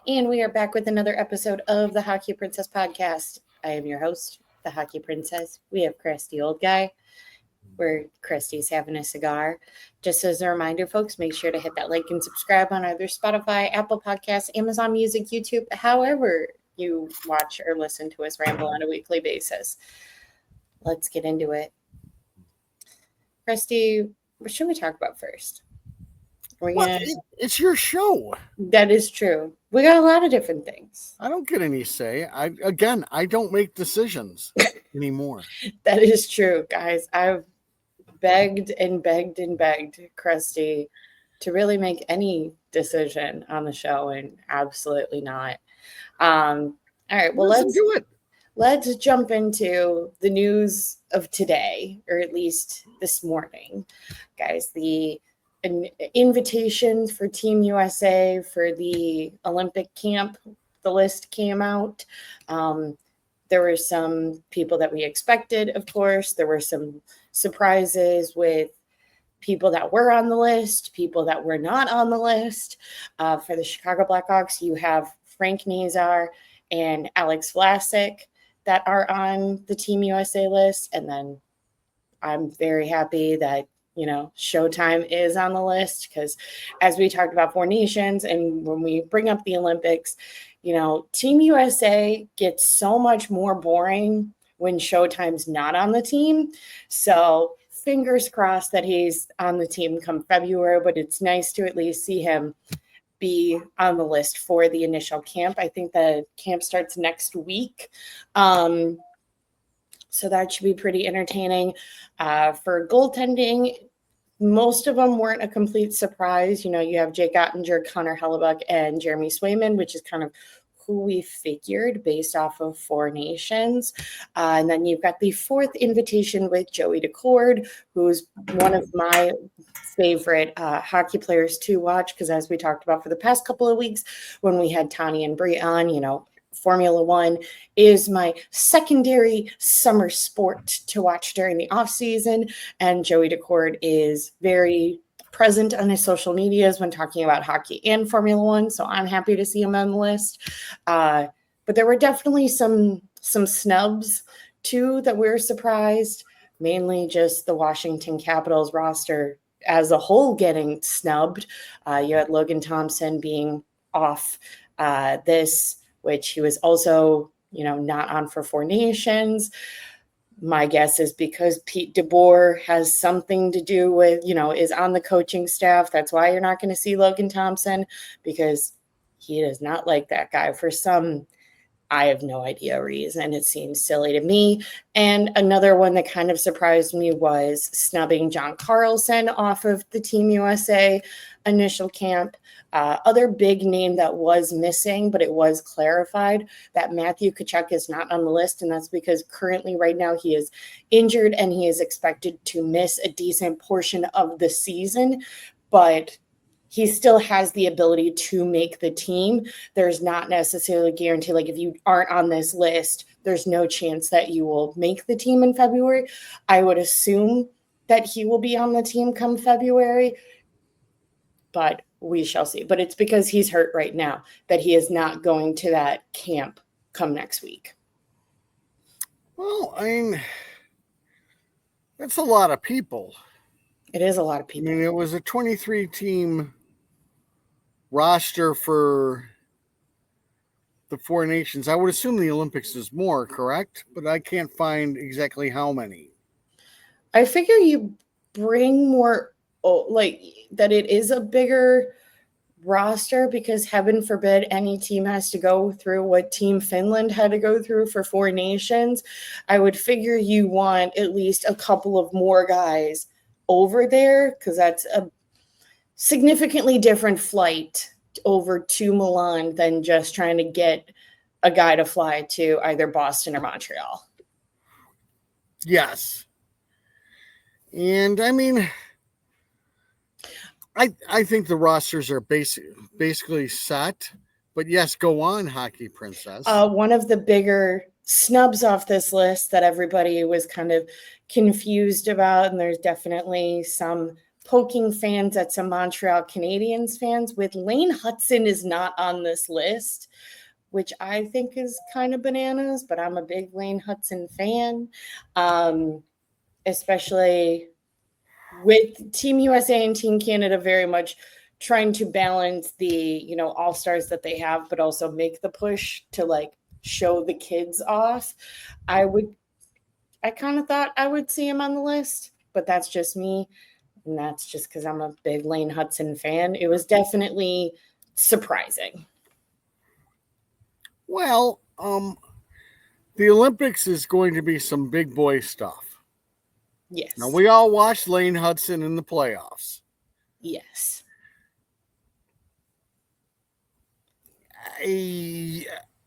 And we are back with another episode of the Hockey Princess podcast. I am your host, the Hockey Princess. We have Christy Old Guy, where Christy's having a cigar. Just as a reminder, folks, make sure to hit that like and subscribe on either Spotify, Apple Podcasts, Amazon Music, YouTube, however you watch or listen to us ramble on a weekly basis. Let's get into it. Christy, what should we talk about first? It's your show. That is true. We got a lot of different things. I don't get any say. I don't make decisions anymore. That is true, guys. I've begged and begged and begged Krusty to really make any decision on the show, and absolutely not. All right, well, let's do it. Let's jump into the news of today, or at least this morning, guys. The invitation for Team USA for the Olympic camp, the list came out. There were some people that we expected, of course. There were some surprises with people that were on the list, people that were not on the list. For the Chicago Blackhawks, you have Frank Nazar and Alex Vlasic that are on the Team USA list. And then I'm very happy that Showtime is on the list, because as we talked about Four Nations and when we bring up the Olympics, Team USA gets so much more boring when Showtime's not on the team. So fingers crossed that he's on the team come February, but it's nice to at least see him be on the list for the initial camp. I think the camp starts next week. So that should be pretty entertaining. For goaltending, most of them weren't a complete surprise. You have Jake Ottinger, Connor Hellebuck, and Jeremy Swayman, which is kind of who we figured based off of Four Nations. And then you've got the fourth invitation with Joey Decord, who's one of my favorite hockey players to watch, because as we talked about for the past couple of weeks when we had Tani and Brie on, Formula One is my secondary summer sport to watch during the off season, and Joey Decord is very present on his social medias when talking about hockey and Formula One, so I'm happy to see him on the list. But there were definitely some snubs too that we were surprised, mainly just the Washington Capitals roster as a whole getting snubbed. You had Logan Thompson being off this, which he was also, not on for Four Nations. My guess is because Pete DeBoer has something to do with, is on the coaching staff. That's why you're not going to see Logan Thompson, because he does not like that guy for some, I have no idea reason. It seems silly to me. And another one that kind of surprised me was snubbing John Carlson off of the Team USA initial camp. Other big name that was missing, but it was clarified that Matthew Tkachuk is not on the list, and that's because currently right now he is injured and he is expected to miss a decent portion of the season, but he still has the ability to make the team. There's not necessarily a guarantee, like if you aren't on this list, there's no chance that you will make the team in February. I would assume that he will be on the team come February, but we shall see. But it's because he's hurt right now that he is not going to that camp come next week. Well, that's a lot of people. It is a lot of people. It was a 23-team roster for the Four Nations. I would assume the Olympics is more, correct? But I can't find exactly how many. I figure you bring more, that it is a bigger roster, because heaven forbid any team has to go through what Team Finland had to go through for Four Nations. I would figure you want at least a couple of more guys over there, because that's a significantly different flight over to Milan than just trying to get a guy to fly to either Boston or Montreal. Yes. And I think the rosters are basically set, but yes, go on, Hockey Princess. One of the bigger snubs off this list that everybody was kind of confused about, and there's definitely some poking fans at some Montreal Canadiens fans with Lane Hudson is not on this list, which I think is kind of bananas, but I'm a big Lane Hudson fan, especially with Team USA and Team Canada very much trying to balance the, all-stars that they have, but also make the push to like show the kids off. I kind of thought I would see him on the list, but that's just me. And that's just because I'm a big Lane Hudson fan. It was definitely surprising. Well, the Olympics is going to be some big boy stuff. Yes. Now, we all watched Lane Hudson in the playoffs. Yes.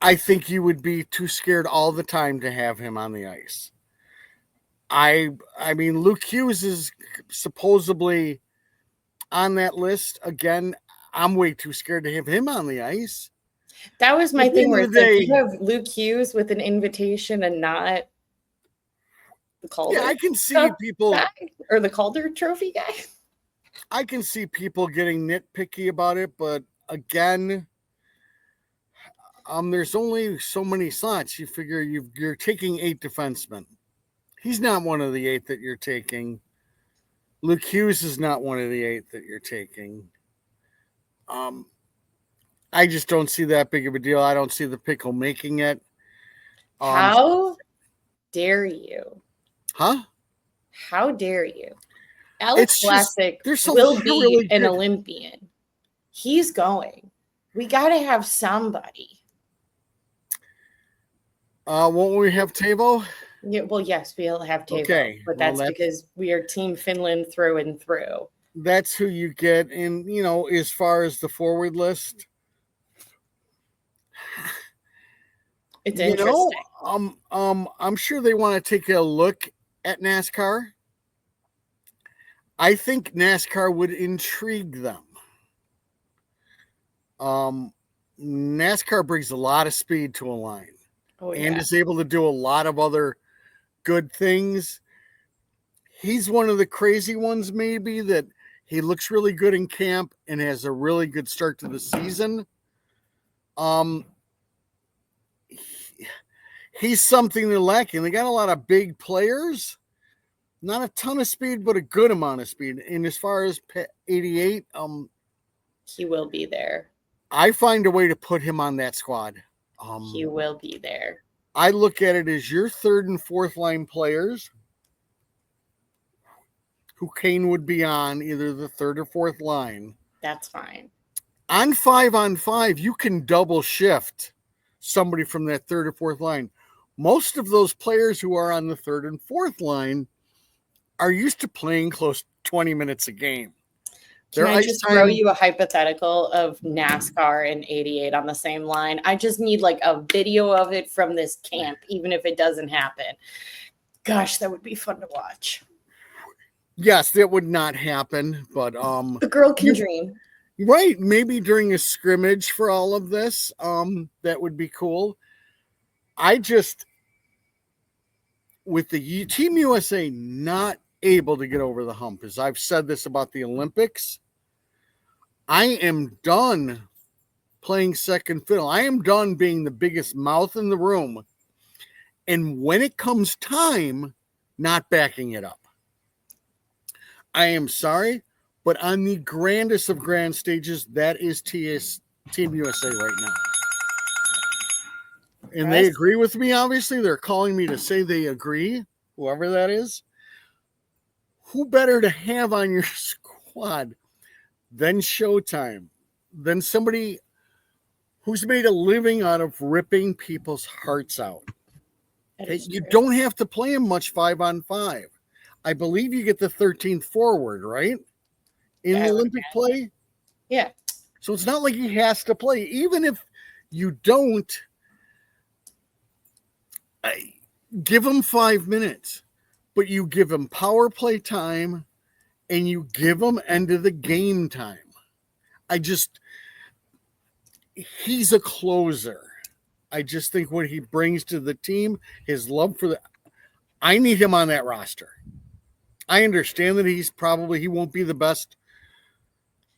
I think you would be too scared all the time to have him on the ice. I mean, Luke Hughes is supposedly on that list. Again, I'm way too scared to have him on the ice. That was my thing where it's like you have Luke Hughes with an invitation and not the Calder. Yeah, I can see people guy, or the Calder Trophy guy. I can see people getting nitpicky about it, but again, there's only so many slots. You figure you're taking 8 defensemen. He's not one of the 8 that you're taking. Luke Hughes is not one of the 8 that you're taking. I just don't see that big of a deal. I don't see the Pickle making it. How dare you? Huh? How dare you? Alex Vlasic will be really an Olympian. He's going. We got to have somebody. Won't we have Tavo? Yeah, well, yes, we'll have Tavo. Okay, but that's because we are Team Finland through and through. That's who you get. And, as far as the forward list, it's interesting. I'm sure they want to take a look at NASCAR. I think NASCAR would intrigue them. NASCAR brings a lot of speed to a line and is able to do a lot of other good things. He's one of the crazy ones, maybe, that he looks really good in camp and has a really good start to the season. He's something they're lacking. They got a lot of big players, not a ton of speed, but a good amount of speed. And as far as 88, he will be there. I find a way to put him on that squad. He will be there. I look at it as your 3rd and 4th line players who Kane would be on either the 3rd or 4th line. That's fine. On 5-on-5, you can double shift somebody from that 3rd or 4th line. Most of those players who are on the 3rd and 4th line are used to playing close to 20 minutes a game. Can I just throw you a hypothetical of NASCAR and 88 on the same line? I just need like a video of it from this camp, even if it doesn't happen. Gosh, that would be fun to watch. Yes, that would not happen, but the girl can dream. Right, maybe during a scrimmage for all of this, that would be cool. With the Team USA not able to get over the hump, as I've said this about the Olympics, I am done playing second fiddle. I am done being the biggest mouth in the room. And when it comes time, not backing it up. I am sorry, but on the grandest of grand stages, that is Team USA right now. And they agree with me, obviously. They're calling me to say they agree, whoever that is. Who better to have on your squad than Showtime, than somebody who's made a living out of ripping people's hearts out? You don't have to play him much 5-on-5. I believe you get the 13th forward, right? In the Olympic play? Yeah. So it's not like he has to play. Even if you don't, give him 5 minutes, but you give him power play time and you give him end of the game time. He's a closer. I just think what he brings to the team, his love for I need him on that roster. I understand that he won't be the best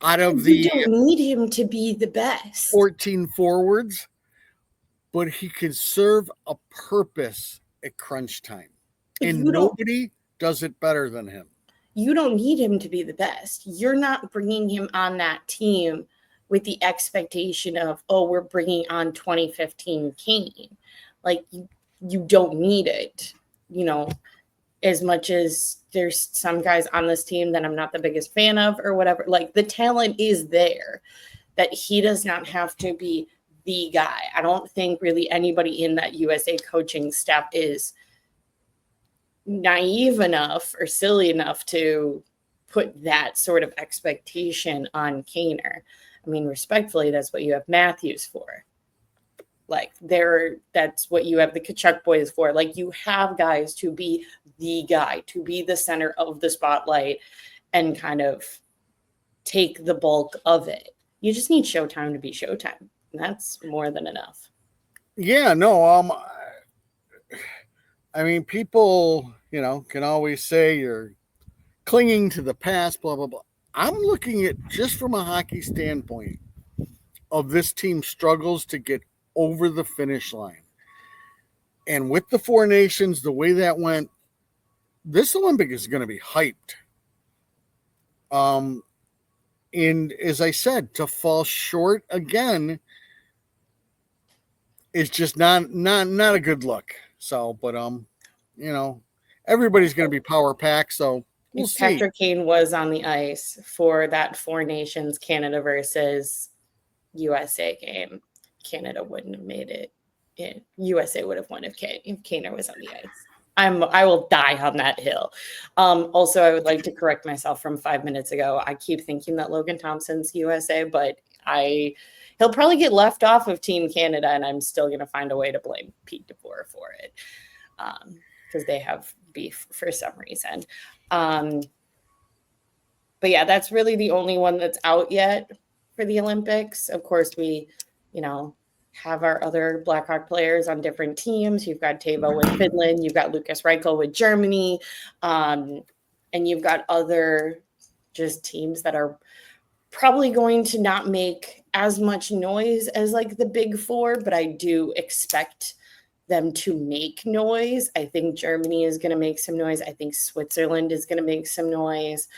out of You the don't need him to be the best. 14 forwards, but he can serve a purpose at crunch time. And nobody does it better than him. You don't need him to be the best. You're not bringing him on that team with the expectation of, oh, we're bringing on 2015 Kane. Like, you don't need it, as much as there's some guys on this team that I'm not the biggest fan of or whatever. Like, the talent is there, that he does not have to be the guy. I don't think really anybody in that USA coaching staff is naive enough or silly enough to put that sort of expectation on Kaner. I mean, respectfully, that's what you have Matthews for. Like, that's what you have the Kachuk boys for. Like, you have guys to be the guy, to be the center of the spotlight and kind of take the bulk of it. You just need Showtime to be Showtime. And that's more than enough. Yeah, no, I mean, people, can always say you're clinging to the past, blah, blah, blah. I'm looking at, just from a hockey standpoint, of this team struggles to get over the finish line. And with the Four Nations, the way that went, this Olympic is going to be hyped. And as I said, to fall short again is just not a good look. So, but everybody's going to be power packed. So we'll see. Patrick Kane was on the ice for that Four Nations Canada versus USA game. Canada wouldn't have made it. USA would have won if Kaner was on the ice. I will die on that hill. Also, I would like to correct myself from 5 minutes ago. I keep thinking that Logan Thompson's USA, but he'll probably get left off of Team Canada, and I'm still going to find a way to blame Pete DeBoer for it because they have beef for some reason. But yeah, that's really the only one that's out yet for the Olympics. Of course, we, have our other Blackhawk players on different teams. You've got Teuvo with Finland. You've got Lucas Reichel with Germany. And you've got other just teams that are probably going to not make as much noise as like the big four, but I do expect them to make noise. I think Germany is going to make some noise. I think Switzerland is going to make some noise.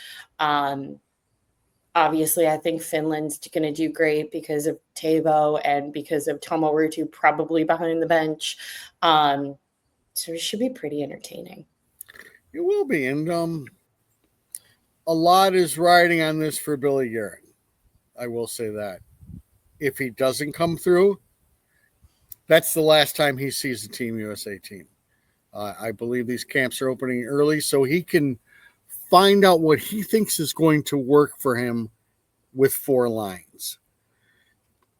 Obviously, I think Finland's going to do great because of Teuvo and because of Tomo Ruutu probably behind the bench. So it should be pretty entertaining. It will be. And a lot is riding on this for Billy Guerin. I will say that. If he doesn't come through, that's the last time he sees the Team USA team. I believe these camps are opening early so he can find out what he thinks is going to work for him with four lines.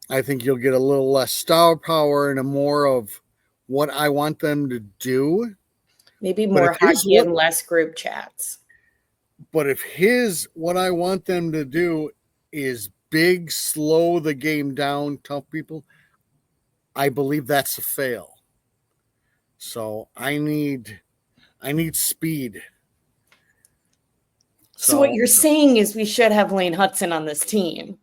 I think you'll get a little less star power and a more of what I want them to do. Maybe more hockey and less group chats. But if what I want them to do is big, slow the game down, tough people, I believe that's a fail. So I need speed. So what you're saying is we should have Lane Hudson on this team.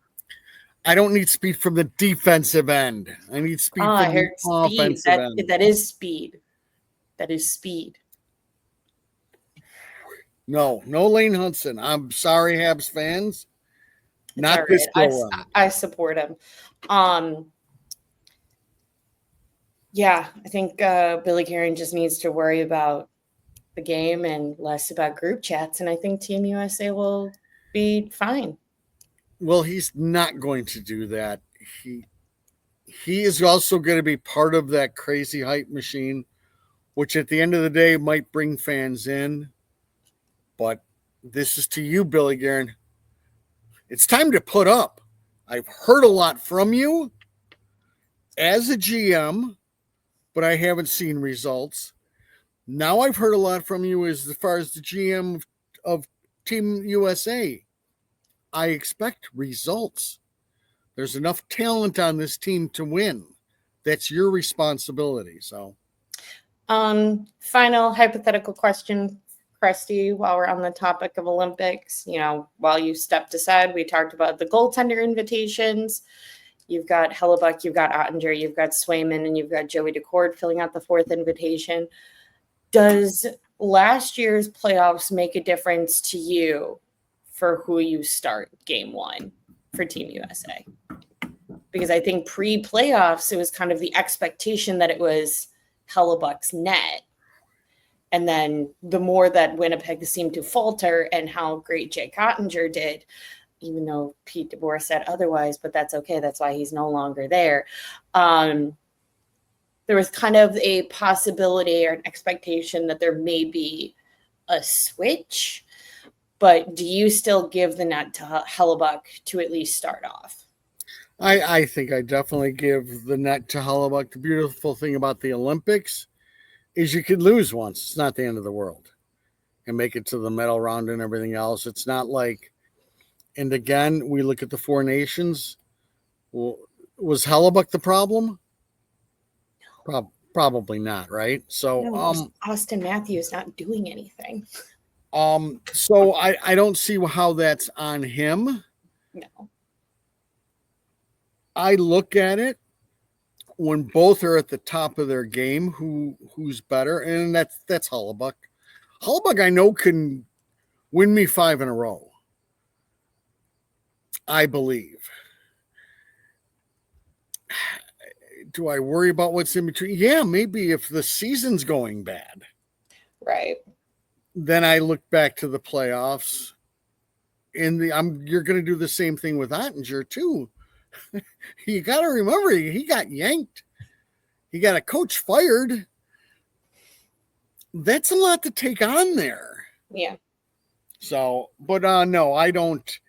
I don't need speed from the defensive end. I need speed from the offensive end. That is speed. That is speed. No Lane Hudson. I'm sorry, Habs fans. Not this go around. I support him. Yeah, I think Billy Guerin just needs to worry about the game and less about group chats, and I think Team USA will be fine. Well, he's not going to do that. He is also going to be part of that crazy hype machine, which at the end of the day might bring fans in. But this is to you, Billy Guerin. It's time to put up. I've heard a lot from you as a GM, but I haven't seen results. Now I've heard a lot from you as far as the GM of Team USA. I expect results. There's enough talent on this team to win. That's your responsibility. So, final hypothetical question Presty, while we're on the topic of Olympics, while you stepped aside, we talked about the goaltender invitations. You've got Hellebuck, you've got Ottinger, you've got Swayman, and you've got Joey Decord filling out the fourth invitation. Does last year's playoffs make a difference to you for who you start game one for Team USA? Because I think pre-playoffs, it was kind of the expectation that it was Hellebuck's net. And then the more that Winnipeg seemed to falter and how great Jake Ottinger did, even though Pete DeBoer said otherwise, but that's okay. That's why he's no longer there. There was kind of a possibility or an expectation that there may be a switch, but do you still give the net to Hellebuck to at least start off? I think I definitely give the net to Hellebuck. The beautiful thing about the Olympics is you could lose once. It's not the end of the world. And make it to the medal round and everything else. It's not like, and again, we look at the four nations. Well, was Hellebuck the problem? Probably not, right? So Austin Matthews not doing anything. So I don't see how that's on him. No. I look at it when both are at the top of their game, who's better, and that's Hellebuck. Hellebuck, I know, can win me 5 in a row. I believe. Do I worry about what's in between? Yeah, maybe if the season's going bad. Right. Then I look back to the playoffs, and you're going to do the same thing with Ottinger too. You got to remember, he got yanked. He got a coach fired. That's a lot to take on there. Yeah. So, but no, I don't.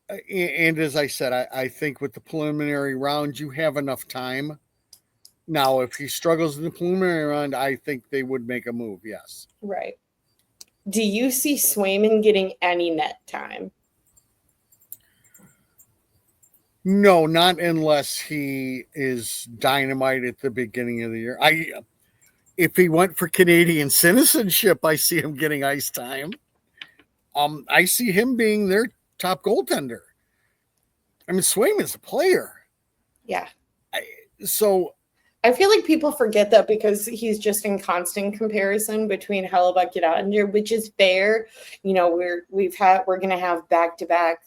And as I said, I think with the preliminary round, you have enough time. Now, if he struggles in the preliminary round, I think they would make a move, yes. Right. Do you see Swayman getting any net time? No, not unless he is dynamite at the beginning of the year. If he went for Canadian citizenship, I see him getting ice time. I see him being their top goaltender. I mean, Swayman's a player. Yeah. So I feel like people forget that because he's just in constant comparison between Hellebuck and Ottinger, which is fair. We're going to have back-to-back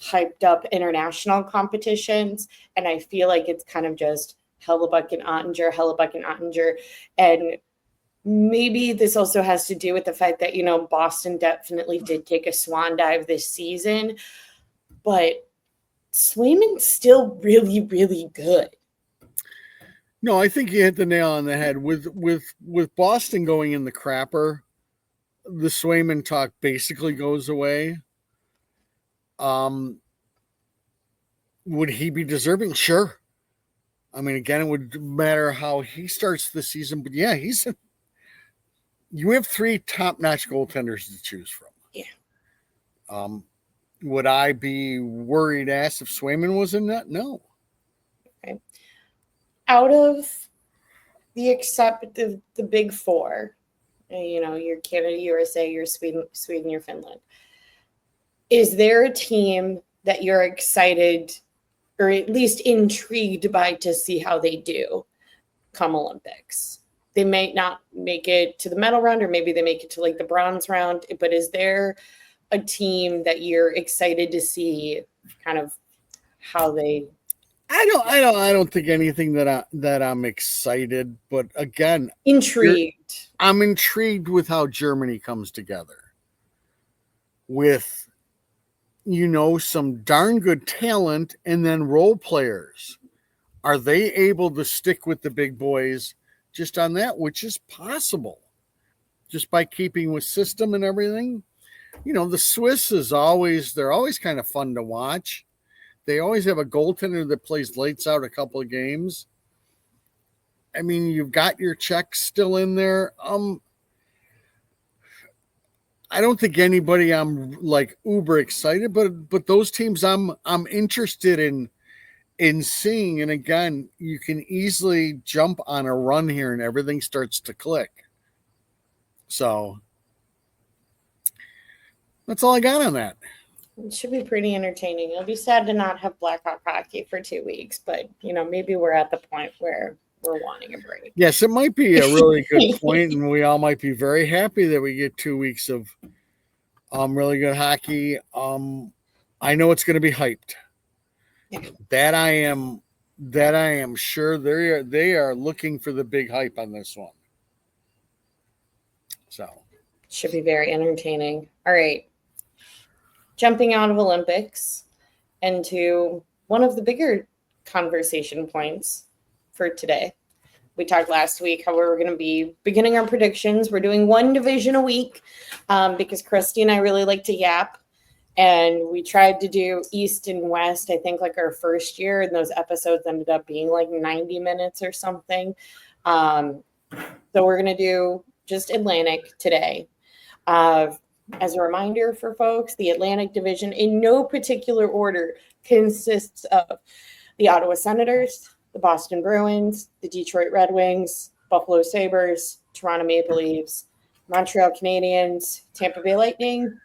hyped up international competitions, and I feel like it's kind of just Hellebuck and Ottinger, and maybe this also has to do with the fact that Boston definitely did take a swan dive this season, but Swayman's still really, really good. No, I think you hit the nail on the head. With Boston going in the crapper, the Swayman talk basically goes away. Would he be deserving? Sure. I mean, again, it would matter how he starts the season, but yeah, you have 3 top-notch goaltenders to choose from. Yeah. Would I be worried if Swayman was in that? No. Okay. Out of the big 4, your Canada, USA, your Sweden, your Finland, is there a team that you're excited or at least intrigued by to see how they do come Olympics? They may not make it to the medal round, or maybe they make it to like the bronze round, but is there a team that you're excited to see kind of how they? I don't think anything that I'm excited, but again, intrigued. I'm intrigued with how Germany comes together with some darn good talent and then role players. Are they able to stick with the big boys just on that, which is possible, just by keeping with system and everything? The Swiss they're always kind of fun to watch. They always have a goaltender that plays lights out a couple of games. I mean, you've got your Czechs still in there. I don't think anybody I'm like uber excited, but those teams I'm interested in seeing. And again, you can easily jump on a run here and everything starts to click. So that's all I got on that. It should be pretty entertaining. It'll be sad to not have Blackhawk hockey for 2 weeks, but maybe we're at the point where we're wanting a break. Yes, it might be a really good point, and we all might be very happy that we get 2 weeks of really good hockey. I know it's going to be hyped. Yeah. That I am sure they are looking for the big hype on this one. So should be very entertaining. All right. Jumping out of Olympics into one of the bigger conversation points for today. We talked last week how we were going to be beginning our predictions. We're doing one division a week because Christy and I really like to yap. And we tried to do East and West, I think, like our first year. And those episodes ended up being like 90 minutes or something. So we're going to do just Atlantic today. As a reminder for folks, the Atlantic Division, in no particular order, consists of the Ottawa Senators, the Boston Bruins, the Detroit Red Wings, Buffalo Sabres, Toronto Maple Leafs, Montreal Canadiens, Tampa Bay Lightning,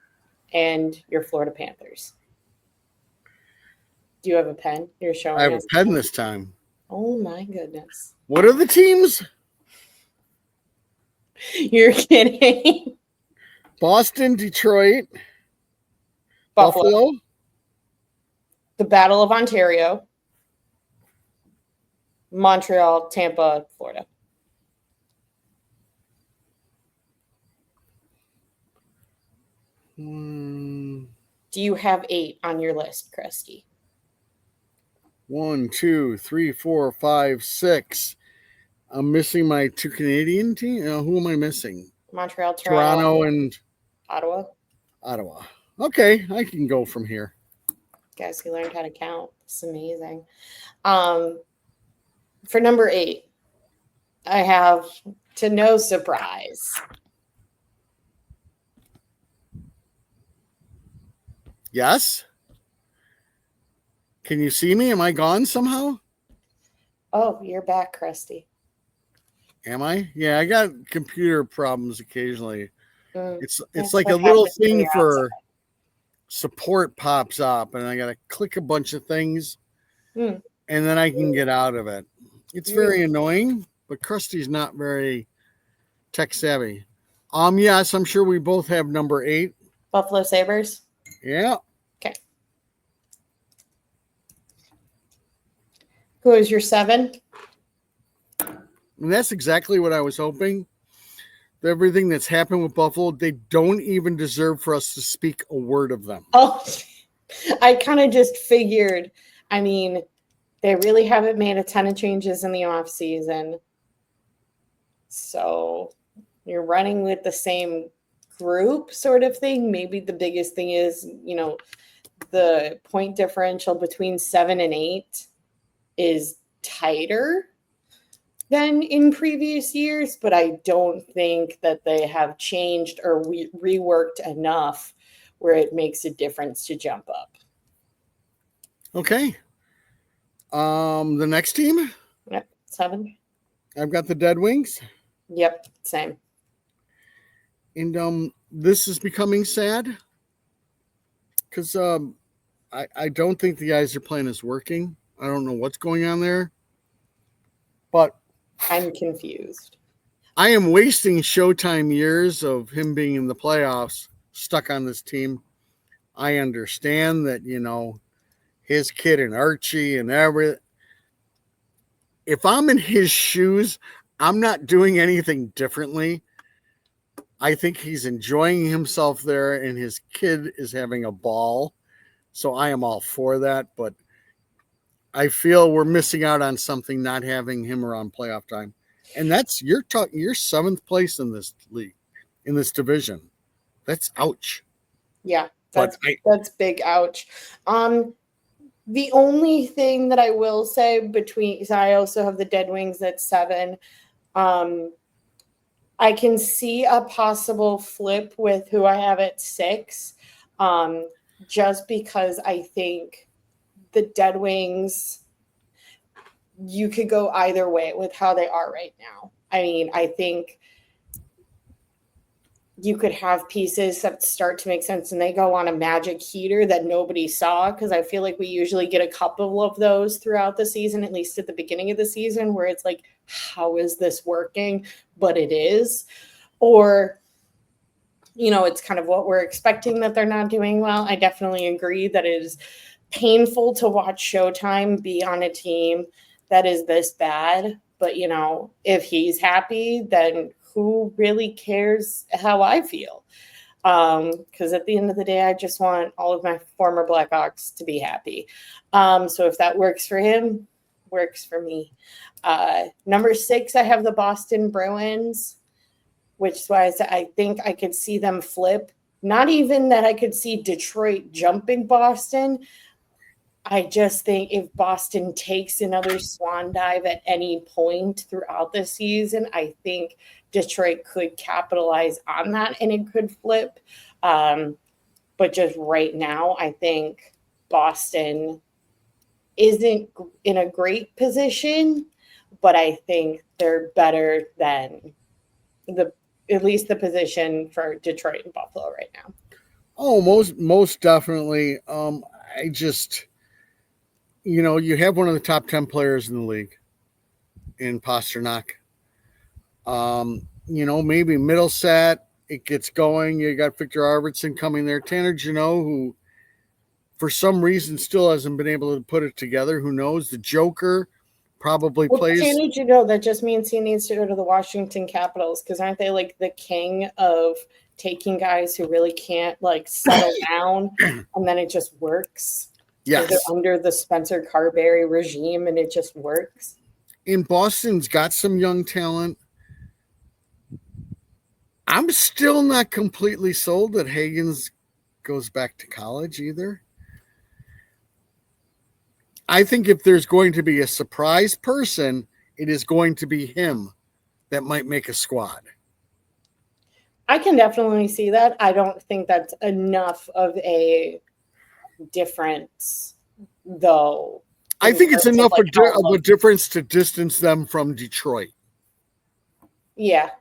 and your Florida Panthers. Do you have a pen? You're showing I have us a pen this time. Oh my goodness. What are the teams? You're kidding. Boston, Detroit, Buffalo. Buffalo, The Battle of Ontario, Montreal, Tampa, Florida. Do you have 8 on your list, Christy? 1, 2, 3, 4, 5, 6. I'm missing my 2 Canadian teams. Who am I missing? Montreal, Toronto, and Ottawa. Ottawa. Okay, I can go from here. Guys, he learned how to count. It's amazing. For number 8, I have, to no surprise, Yes? Can you see me? Am I gone somehow? Oh, you're back, Christy. Am I? Yeah, I got computer problems occasionally. It's like a what little happens when thing you're for outside. support pops up, and I got to click a bunch of things, Hmm. and then I can get out of it. It's very annoying, but Krusty's not very tech savvy. Yes, I'm sure we both have number 8. Buffalo Sabres. Yeah. Okay. Who is your 7? And that's exactly what I was hoping. Everything that's happened with Buffalo, they don't even deserve for us to speak a word of them. Oh, I kind of just figured. I mean, they really haven't made a ton of changes in the off season. So you're running with the same group sort of thing. Maybe the biggest thing is, the point differential between 7 and 8 is tighter than in previous years, but I don't think that they have changed or reworked enough where it makes a difference to jump up. Okay. The next team? Yep, 7. I've got the Dead Wings. Yep, same. And this is becoming sad because I don't think the guys are playing is working. I don't know what's going on there, but I'm confused. I am wasting Showtime years of him being in the playoffs stuck on this team. I understand that, his kid and Archie and everything. If I'm in his shoes, I'm not doing anything differently. I think he's enjoying himself there and his kid is having a ball. So I am all for that. But I feel we're missing out on something not having him around playoff time. And that's you're 7th place in this league, in this division. That's ouch. Yeah, that's big ouch. The only thing that I will say because I also have the Dead Wings at 7. I can see a possible flip with who I have at 6, just because I think the Dead Wings, you could go either way with how they are right now. I mean, I think you could have pieces that start to make sense and they go on a magic heater that nobody saw. Cause I feel like we usually get a couple of those throughout the season, at least at the beginning of the season, where it's like, how is this working? But it is. Or, it's kind of what we're expecting that they're not doing well. I definitely agree that it is painful to watch Showtime be on a team that is this bad. But, if he's happy, then who really cares how I feel? Because at the end of the day, I just want all of my former Blackhawks to be happy. So if that works for him, works for me. Number 6, I have the Boston Bruins, which is why I think I could see them flip. Not even that I could see Detroit jumping Boston. I just think if Boston takes another swan dive at any point throughout the season, I think Detroit could capitalize on that and it could flip. But just right now, I think Boston isn't in a great position, but I think they're better than at least the position for Detroit and Buffalo right now. Oh, most definitely. I just, you have one of the top 10 players in the league in Pasternak. Maybe Middleset, it gets going. You got Victor Arvidsson coming there. Tanner Jeannot, who for some reason still hasn't been able to put it together. Who knows? The Joker probably plays. Tanner Jeannot, that just means he needs to go to the Washington Capitals, because aren't they like the king of taking guys who really can't like settle down and then it just works? Yes. They're under the Spencer Carberry regime and it just works. And Boston's got some young talent. I'm still not completely sold that Hagens goes back to college either. I think if there's going to be a surprise person, it is going to be him that might make a squad. I can definitely see that. I don't think that's enough of a difference, though. I think it's enough of a difference to distance them from Detroit. Yeah.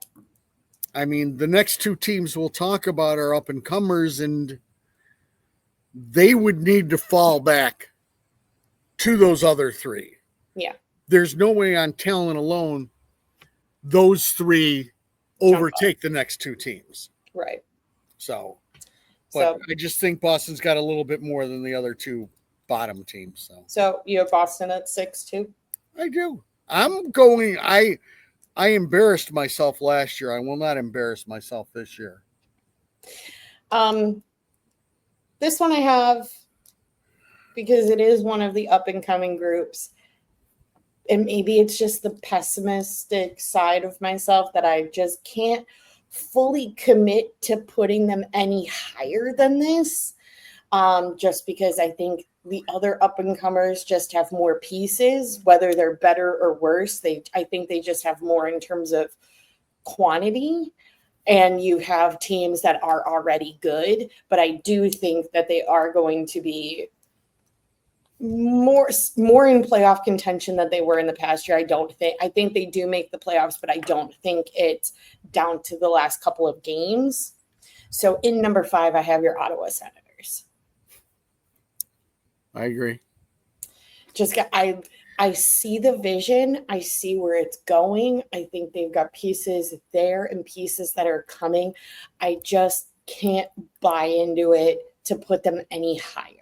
I mean, the next 2 teams we'll talk about are up and comers, and they would need to fall back to those other 3. Yeah. There's no way on talent alone those 3 overtake the next 2 teams. Right. But I just think Boston's got a little bit more than the other 2 bottom teams. So you have Boston at 6 too? I do. I embarrassed myself last year. I will not embarrass myself this year. This one I have because it is one of the up and coming groups. And maybe it's just the pessimistic side of myself that I just can't fully commit to putting them any higher than this. Just because I think the other up and comers just have more pieces, whether they're better or worse. I think they just have more in terms of quantity. And you have teams that are already good, but I do think that they are going to be more in playoff contention than they were in the past year. I think they do make the playoffs, but I don't think it's down to the last couple of games. So in number 5, I have your Ottawa Senators. I agree. I see the vision. I see where it's going. I think they've got pieces there and pieces that are coming. I just can't buy into it to put them any higher.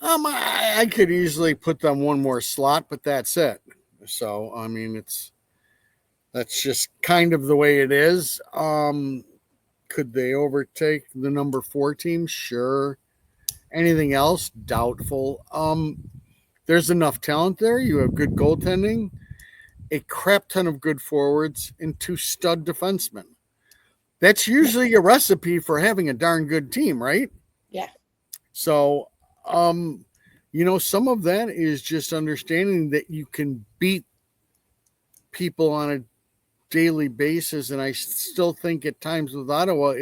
I could easily put them one more slot, but that's it. So, I mean, that's just kind of the way it is. Could they overtake the number 4 team? Sure. Anything else? Doubtful. There's enough talent there. You have good goaltending, a crap ton of good forwards, and 2 stud defensemen. That's usually a recipe for having a darn good team, right? Yeah. So, some of that is just understanding that you can beat people on a daily basis. And I still think at times with Ottawa,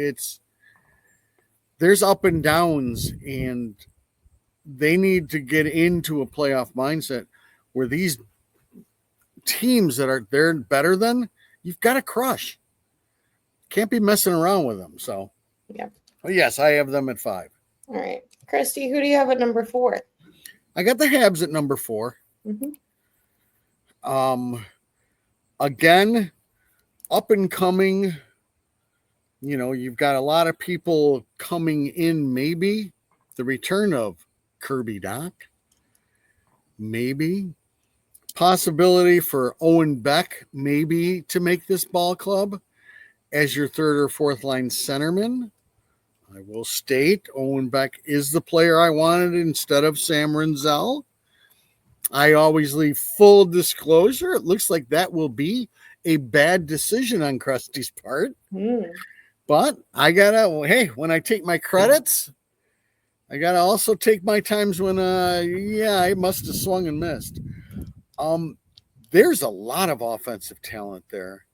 there's up and downs, and they need to get into a playoff mindset where these teams that they're better than, you've got to crush. can't be messing around with them. So, Yeah. yes, I have them at 5. All right. Christy, who do you have at number 4? I got the Habs at number 4. Mm-hmm. Again, up and coming. You've got a lot of people coming in. Maybe the return of Kirby Doc. Maybe possibility for Owen Beck, maybe to make this ball club as your third or fourth line centerman. I will state Owen Beck is the player I wanted instead of Sam Renzel. I always leave full disclosure. It looks like that will be a bad decision on Krusty's part. But I gotta, when I take my credits, I gotta also take my times when, I must have swung and missed. There's a lot of offensive talent there.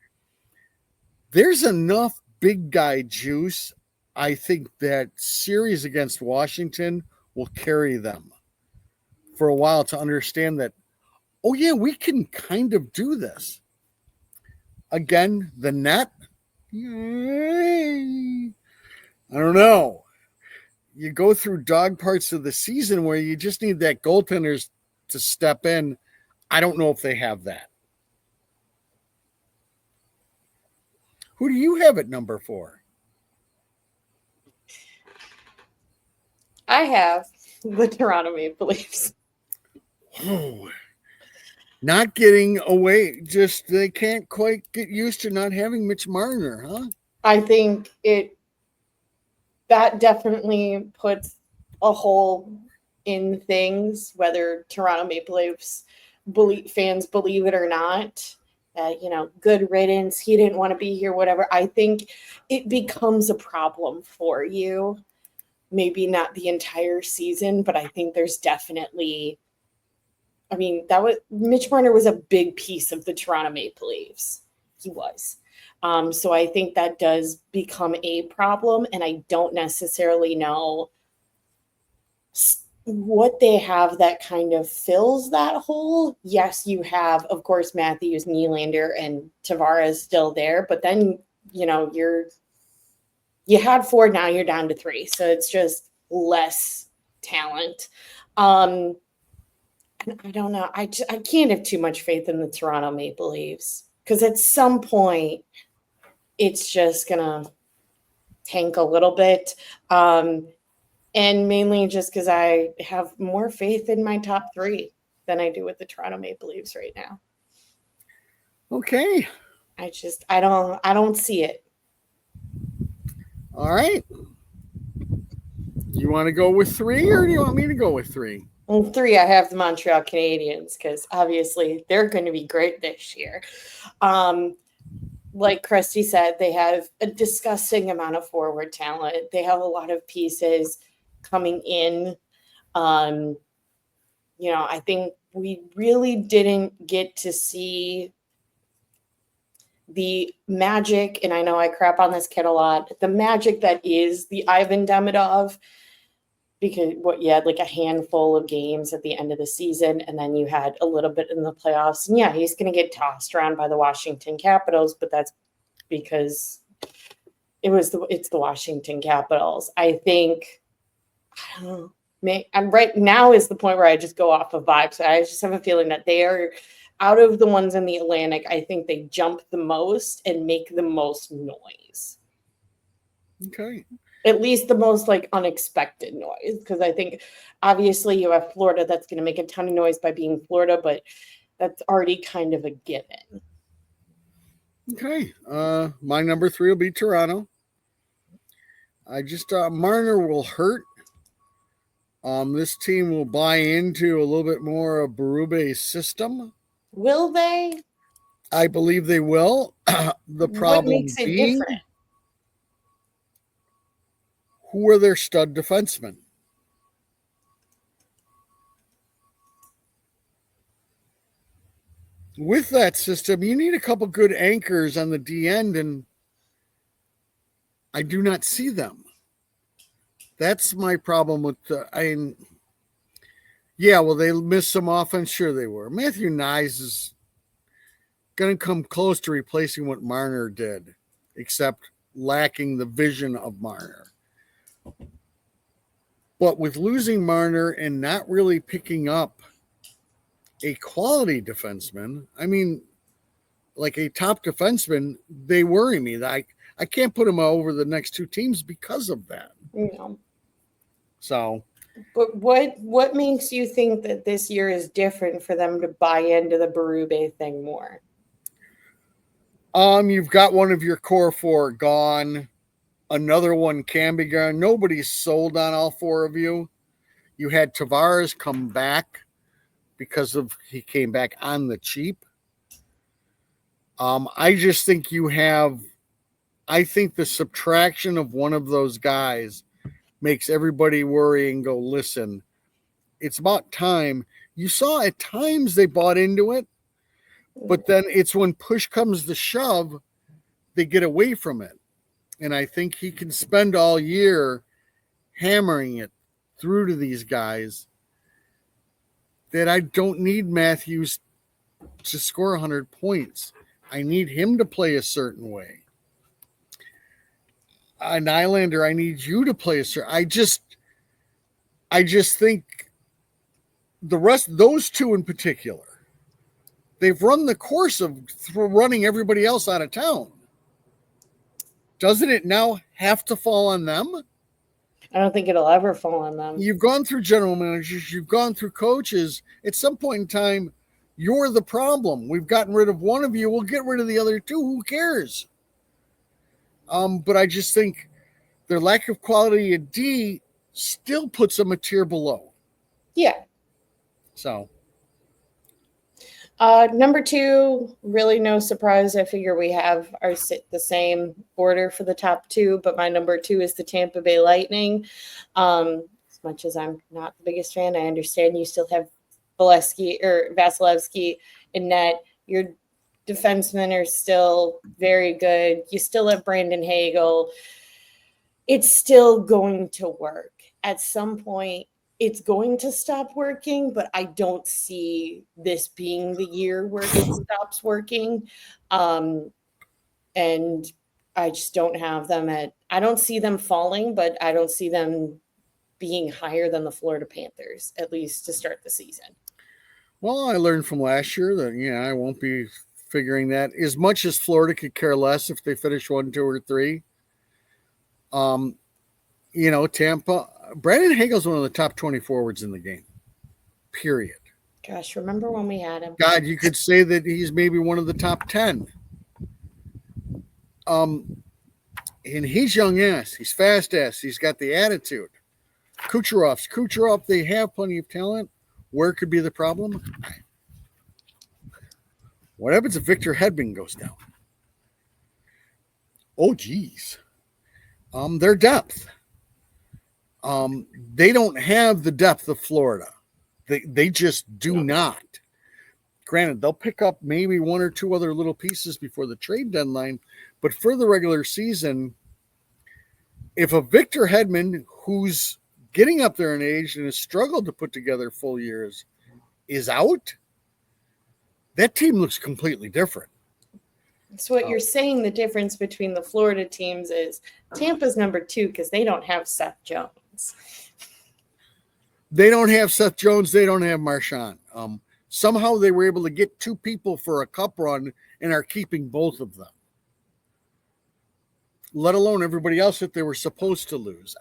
There's enough big guy juice. I think that series against Washington will carry them for a while to understand that, we can kind of do this. Again, the net, I don't know. You go through dog parts of the season where you just need that goaltenders to step in. I don't know if they have that. Who do you have at number 4? I have the Toronto Maple Leafs. Oh, not getting away. Just they can't quite get used to not having Mitch Marner, huh? I think that definitely puts a hole in things, whether Toronto Maple Leafs fans believe it or not. Good riddance. He didn't want to be here, whatever. I think it becomes a problem for you. Maybe not the entire season, but I think there's definitely, Mitch Marner was a big piece of the Toronto Maple Leafs. He was. So I think that does become a problem, and I don't necessarily know what they have that kind of fills that hole. Yes, you have, of course, Matthews, Nylander, and Tavares still there, but then, you had 4, now you're down to 3. So it's just less talent. I don't know. I can't have too much faith in the Toronto Maple Leafs because at some point it's just going to tank a little bit. And mainly just because I have more faith in my top 3 than I do with the Toronto Maple Leafs right now. Okay. I don't see it. All right. You want to go with 3 or do you want me to go with 3? Well, 3, I have the Montreal Canadiens because obviously they're going to be great this year. Like Krusty said, they have a disgusting amount of forward talent. They have a lot of pieces coming in. I think we really didn't get to see the magic, and I know I crap on this kid a lot, the magic that is the Ivan Demidov, because you had like a handful of games at the end of the season, and then you had a little bit in the playoffs. And yeah, he's going to get tossed around by the Washington Capitals, but that's because it's the Washington Capitals. I think, I don't know, I'm right now is the point where I just go off of vibes. I just have a feeling that they are, out of the ones in the Atlantic, I think they jump the most and make the most noise. Okay. At least the most unexpected noise. Because I think obviously you have Florida that's going to make a ton of noise by being Florida, but that's already kind of a given. Okay. My number 3 will be Toronto. I just Marner will hurt. This team will buy into a little bit more of Berube's system. Will they? I believe they will. The problem what makes it being, different? who are their stud defensemen? With that system, you need a couple good anchors on the D end, and I do not see them. That's my problem with they missed some offense. Sure they were. Matthew Nyes is going to come close to replacing what Marner did, except lacking the vision of Marner. But with losing Marner and not really picking up a quality defenseman, I mean, like a top defenseman, they worry me. I can't put him over the next two teams because of that. So, but what makes you think that this year is different for them to buy into the Berube thing more? you've got one of your core four gone. Another one can be gone. Nobody's sold on all four of you. You had Tavares come back because of he came back on the cheap. I just think you have. I think the subtraction of one of those guys makes everybody worry and go, listen, it's about time. You saw at times they bought into it, but then it's when push comes to shove, they get away from it. And I think he can spend all year hammering it through to these guys that I don't need Matthews to score 100 points. I need him to play a certain way. An Nylander, I need you to play a certain. I just think the rest, those two in particular, they've run the course of running everybody else out of town. Doesn't it now have to fall on them? I don't think it'll ever fall on them. You've gone through general managers, you've gone through coaches. At some point in time, you're the problem. We've gotten rid of one of you. We'll get rid of the other two. Who cares? But I just think their lack of quality at D still puts them a tier below. Yeah. So. Number two, really no surprise. I figure we have the same order for the top two, but my number two is the Tampa Bay Lightning. As much as I'm not the biggest fan, I understand you still have Vasilevsky in net. Your defensemen are still very good. You still have Brandon Hagel. It's still going to work. At some point, it's going to stop working, but I don't see this being the year where it stops working. And I just don't have them I don't see them falling, but I don't see them being higher than the Florida Panthers, at least to start the season. Well, I learned from last year that, I won't be figuring that. As much as Florida could care less if they finish 1, 2, or 3. Tampa, Brandon Hagel's one of the top 20 forwards in the game, period. Gosh, remember when we had him? God, you could say that he's maybe one of the top 10. And he's young ass. He's fast ass. He's got the attitude. Kucherov, they have plenty of talent. Where could be the problem? What happens if Victor Hedman goes down? Oh, geez. Their depth. They don't have the depth of Florida. They just do not. Granted, they'll pick up maybe one or two other little pieces before the trade deadline, but for the regular season, if a Victor Hedman, who's getting up there in age and has struggled to put together full years, is out, that team looks completely different. So what you're saying, the difference between the Florida teams is Tampa's number 2 because they don't have Seth Jones. They don't have Seth Jones. They don't have Marchand. Somehow they were able to get 2 people for a cup run and are keeping both of them, let alone everybody else that they were supposed to lose.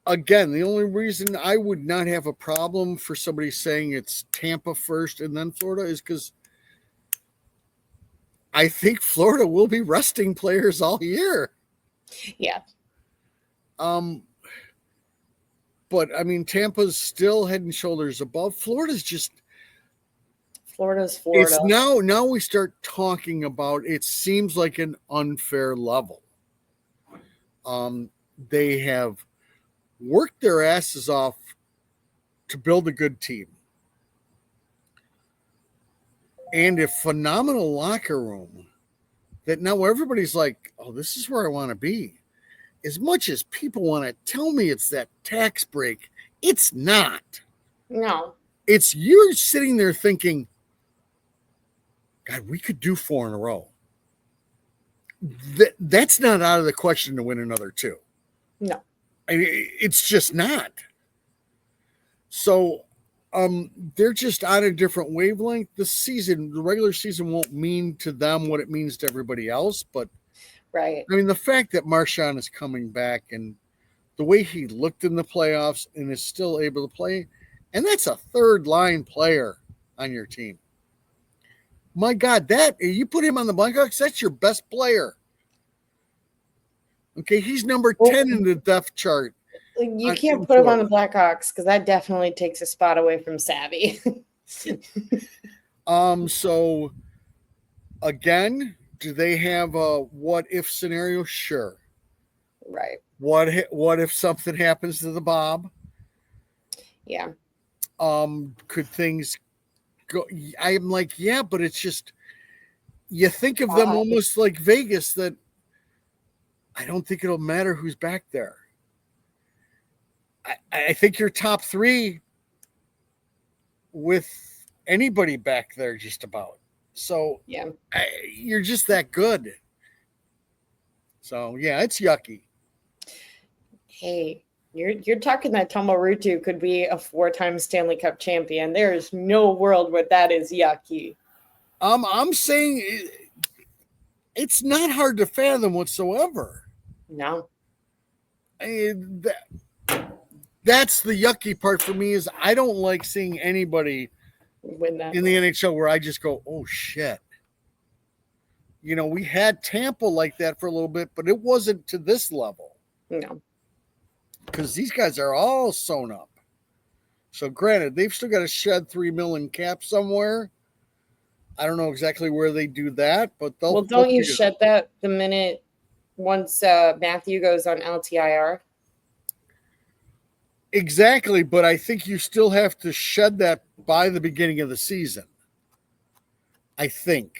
Again, the only reason I would not have a problem for somebody saying it's Tampa first and then Florida is because I think Florida will be resting players all year. Yeah. But I mean, Tampa's still head and shoulders above. Florida's Florida. It's now we start talking about it seems like an unfair level. They have worked their asses off to build a good team. And a phenomenal locker room that now everybody's like, oh, this is where I want to be. As much as people want to tell me it's that tax break, it's not. No. It's you're sitting there thinking, God, we could do 4 in a row. That's not out of the question to win another two. No. I mean, it's just not. So they're just on a different wavelength. The regular season won't mean to them what it means to everybody else. But Right. I mean, the fact that Marshawn is coming back and the way he looked in the playoffs and is still able to play, and that's a third line player on your team. My God, that you put him on the Blackhawks, that's your best player. Okay, he's number 10 in the depth chart. You can't put him on the Blackhawks because that definitely takes a spot away from Savvy. So again, do they have a what if scenario? Sure. Right. What if something happens to the Bob? Yeah. Could things go? I'm like, yeah, but it's just you think of them almost like Vegas that I don't think it'll matter who's back there. I think your top three with anybody back there just about. So yeah, you're just that good. So yeah, it's yucky. Hey, you're talking that Tomorutu could be a 4-time Stanley Cup champion. There is no world where that is yucky. I'm saying it's not hard to fathom whatsoever. No. That's the yucky part for me is I don't like seeing anybody win that in the NHL where I just go, oh shit. You know, we had Tampa like that for a little bit, but it wasn't to this level. No. Because these guys are all sewn up. So granted, they've still got to shed $3 million cap somewhere. I don't know exactly where they do that, but don't you shed that the minute once Matthew goes on LTIR? Exactly, but I think you still have to shed that by the beginning of the season. I think.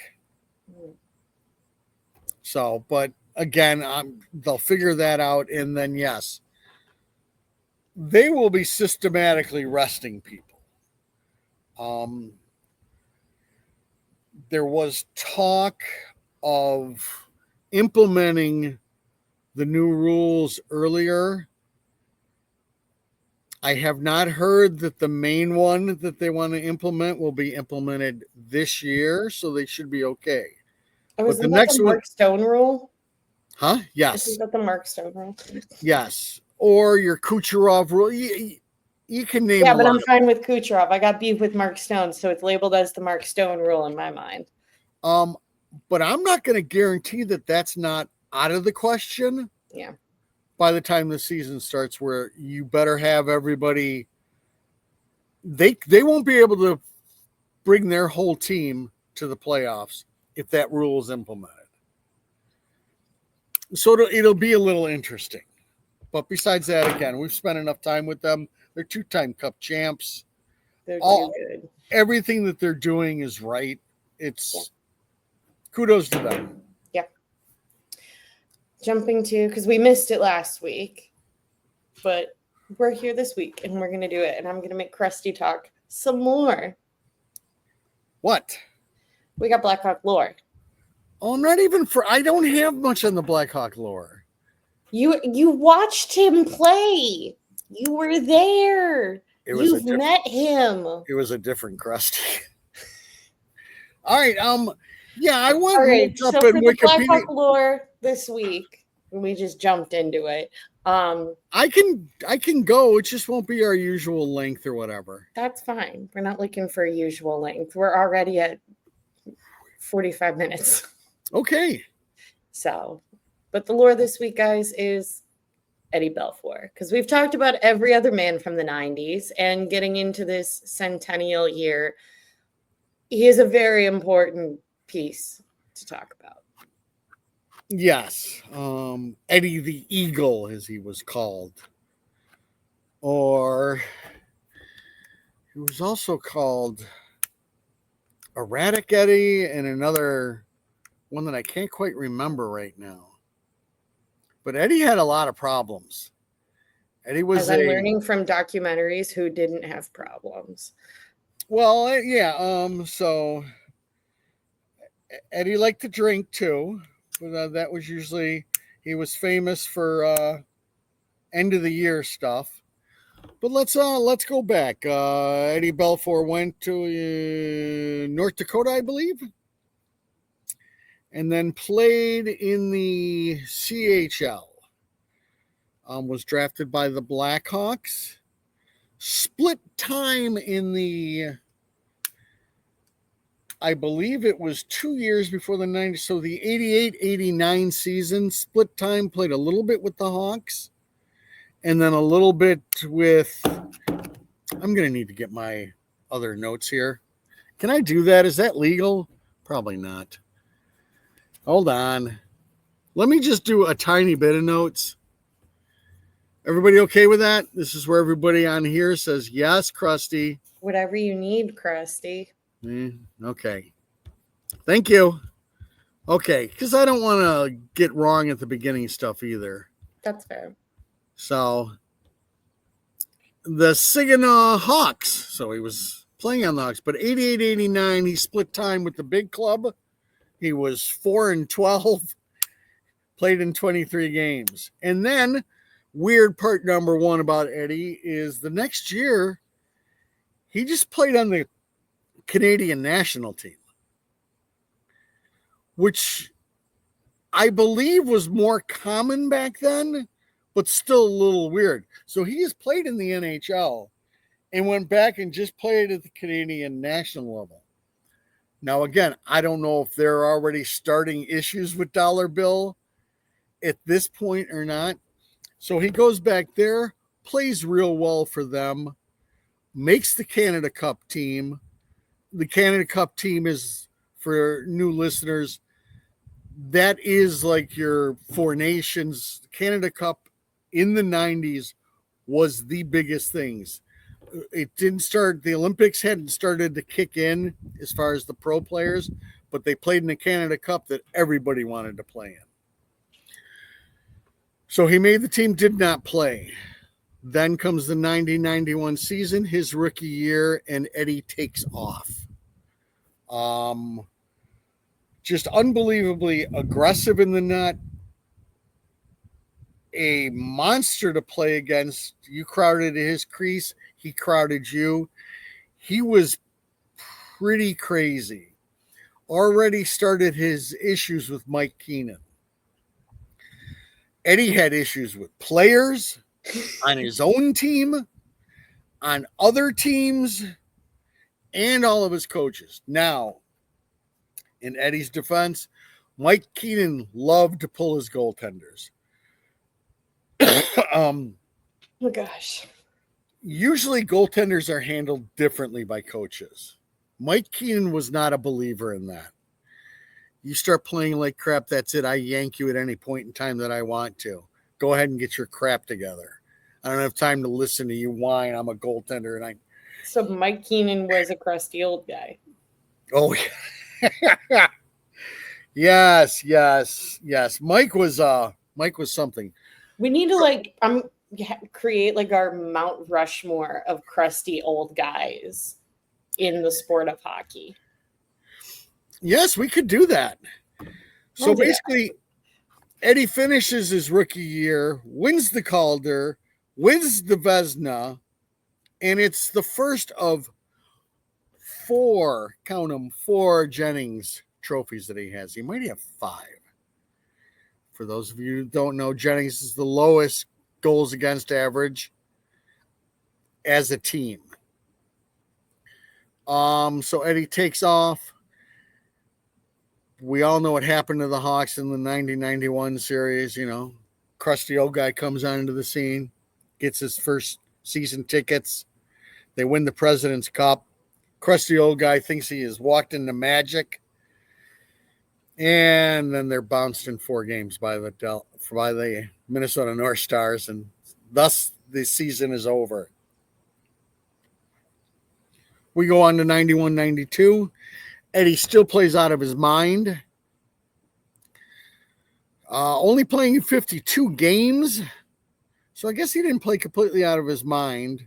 So, but again, they'll figure that out, and then yes, they will be systematically resting people. There was talk of implementing the new rules earlier. I have not heard that the main one that they want to implement will be implemented this year, so they should be okay. But the next one, Mark Stone rule? Huh? Yes. Isn't that the Mark Stone rule? Yes. Or your Kucherov rule. You can name. Yeah, but I'm fine with Kucherov. I got beef with Mark Stone, so it's labeled as the Mark Stone rule in my mind. But I'm not going to guarantee that that's not out of the question. Yeah. By the time the season starts, where you better have everybody, they won't be able to bring their whole team to the playoffs if that rule is implemented. So it'll be a little interesting. But besides that, again, we've spent enough time with them. They're 2-time Cup champs. They're too good. Everything that they're doing is right. It's kudos to them. Yeah. Jumping to, because we missed it last week, but we're here this week and we're going to do it. And I'm going to make Krusty talk some more. What? We got Blackhawk lore. Oh, not even I don't have much on the Blackhawk lore. You watched him play. You were there. You've met him. It was a different Krusty. All right. Yeah, I went up in Wikipedia. Blackhawk lore this week. We just jumped into it. I can go. It just won't be our usual length or whatever. That's fine. We're not looking for a usual length. We're already at 45 minutes. Okay. So, but the lore this week, guys, is Eddie Belfour, because we've talked about every other man from the 90s, and getting into this centennial year, he is a very important piece to talk about. Yes. Eddie the Eagle, as he was called. Or he was also called Erratic Eddie, and another one that I can't quite remember right now. But Eddie had a lot of problems. Eddie was learning from documentaries who didn't have problems. Well, yeah. So Eddie liked to drink too. But that was usually, he was famous for end of the year stuff. But let's go back. Eddie Belfour went to North Dakota, I believe, and then played in the CHL. Was drafted by the Blackhawks. Split time in the, I believe it was 2 years before the 90s. So the 88-89 season, split time, played a little bit with the Hawks. And then a little bit with, I'm going to need to get my other notes here. Can I do that? Is that legal? Probably not. Hold on. Let me just do a tiny bit of notes. Everybody okay with that? This is where everybody on here says, yes, Krusty. Whatever you need, Krusty. Okay. Thank you. Okay, because I don't want to get wrong at the beginning stuff either. That's fair. So, the Saginaw Hawks. So he was playing on the Hawks, but 88-89, he split time with the big club. He was 4-12, played in 23 games. And then, weird part number one about Eddie is the next year, he just played on the Canadian national team, which I believe was more common back then, but still a little weird. So he has played in the NHL and went back and just played at the Canadian national level. Now, again, I don't know if they're already starting issues with Dollar Bill at this point or not. So he goes back there, plays real well for them, makes the Canada Cup team. The Canada Cup team is, for new listeners, that is like your Four Nations. Canada Cup in the 90s was the biggest things. It didn't start, the Olympics hadn't started to kick in as far as the pro players, but they played in the Canada Cup that everybody wanted to play in. So he made the team, did not play. Then comes the 90-91 season, his rookie year, and Eddie takes off. Just unbelievably aggressive in the net. A monster to play against. You crowded his crease, he crowded you. He was pretty crazy. Already started his issues with Mike Keenan. Eddie had issues with players on his own team, on other teams, and all of his coaches. Now, in Eddie's defense, Mike Keenan loved to pull his goaltenders. Oh gosh. Usually goaltenders are handled differently by coaches. Mike Keenan was not a believer in that. You start playing like crap, that's it. I yank you at any point in time that I want to. Go ahead and get your crap together. I don't have time to listen to you whine. I'm a goaltender, and So Mike Keenan was a crusty old guy. Oh, yeah. Yes. Mike was something. We need to create like our Mount Rushmore of crusty old guys in the sport of hockey. Yes, we could do that. So basically, Eddie finishes his rookie year, wins the Calder, wins the Vezina, and it's the first of four Jennings trophies that he has. He might have 5. For those of you who don't know, Jennings is the lowest goals against average as a team. So Eddie takes off. We all know what happened to the Hawks in the 90-91 series. You know, crusty old guy comes onto the scene, gets his first season tickets. They win the President's Cup. Crusty old guy thinks he has walked into magic. And then they're bounced in 4 games by the Minnesota North Stars, and thus the season is over. We go on to 91-92. Eddie still plays out of his mind. Only playing in 52 games. So I guess he didn't play completely out of his mind.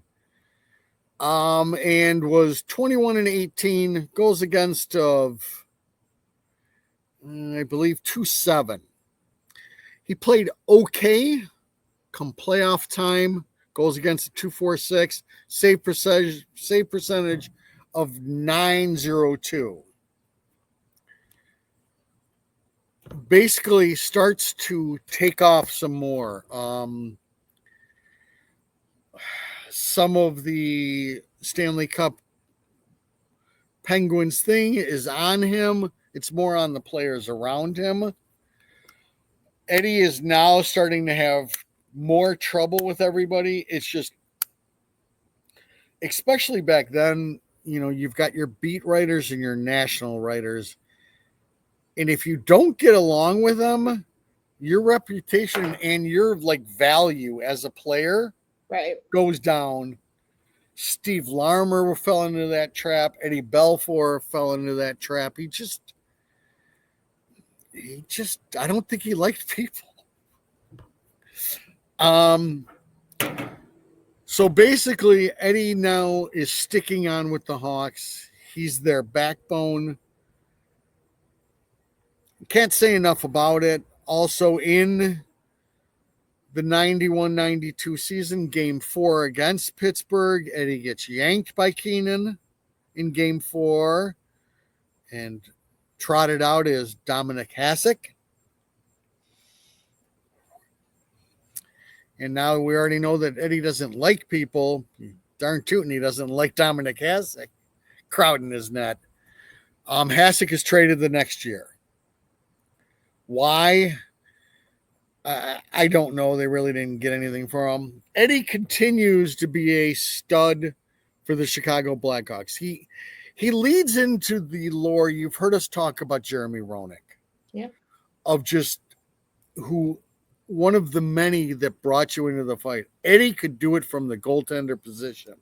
And was 21-18, goals against of I believe 2.7. He played okay come playoff time. Goes against a 2.46, save percentage of 9.02. Basically starts to take off some more. Some of the Stanley Cup Penguins thing is on him. It's more on the players around him. Eddie is now starting to have more trouble with everybody. It's just, especially back then, you've got your beat writers and your national writers. And if you don't get along with them, your reputation and your value as a player goes down. Steve Larmer fell into that trap. Eddie Belfour fell into that trap. He just, I don't think he liked people. So basically, Eddie now is sticking on with the Hawks. He's their backbone. Can't say enough about it. Also, in the 91-92 season, Game 4 against Pittsburgh, Eddie gets yanked by Keenan in Game 4 and trotted out as Dominic Hasek. And now we already know that Eddie doesn't like people. Darn tootin', he doesn't like Dominic Hasek crowding his net. Hasek is traded the next year. Why? I don't know. They really didn't get anything for him. Eddie continues to be a stud for the Chicago Blackhawks. He leads into the lore. You've heard us talk about Jeremy Roenick. Yeah. Of just who one of the many that brought you into the fight. Eddie could do it from the goaltender position.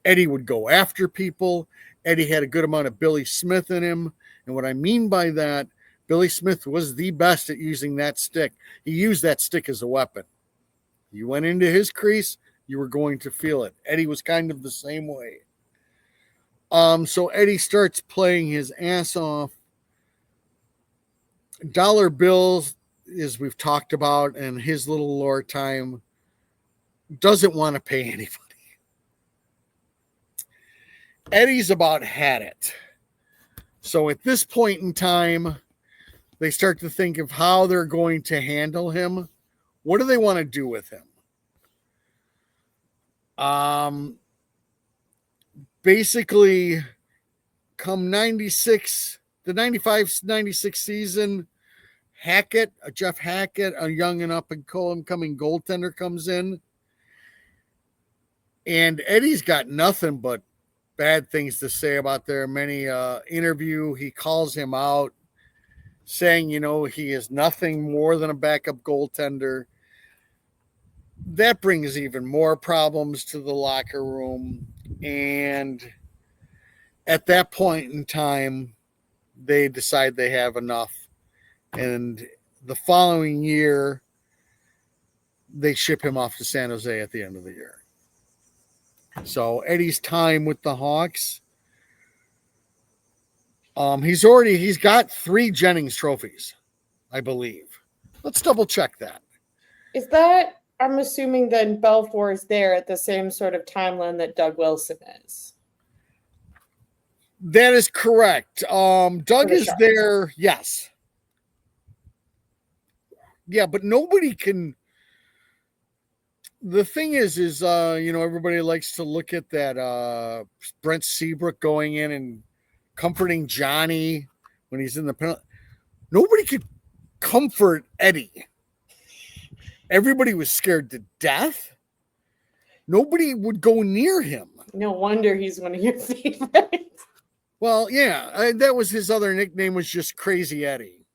Eddie would go after people. Eddie had a good amount of Billy Smith in him. And what I mean by that, Billy Smith was the best at using that stick. He used that stick as a weapon. You went into his crease, you were going to feel it. Eddie was kind of the same way. So Eddie starts playing his ass off. Dollar Bills, as we've talked about, and his little lore time, doesn't want to pay anybody. Eddie's about had it. So at this point in time, they start to think of how they're going to handle him. What do they want to do with him? Basically, come 96, the 95-96 season, Jeff Hackett, a young and up and coming goaltender, comes in. And Eddie's got nothing but bad things to say about their many interview. He calls him out, saying, he is nothing more than a backup goaltender. That brings even more problems to the locker room. And at that point in time, they decide they have enough. And the following year, they ship him off to San Jose at the end of the year. So Eddie's time with the Hawks, he's got 3 Jennings trophies, I believe. Let's double check that. Is that, I'm assuming then Belfour is there at the same sort of timeline that Doug Wilson is. That is correct. Doug is there, yes. Yeah, but nobody can. The thing is everybody likes to look at that Brent Seabrook going in and comforting Johnny when he's in the penalty. Nobody could comfort Eddie. Everybody was scared to death. Nobody would go near him. No wonder he's one of your favorites. Well, yeah, that was his other nickname, was just Crazy Eddie.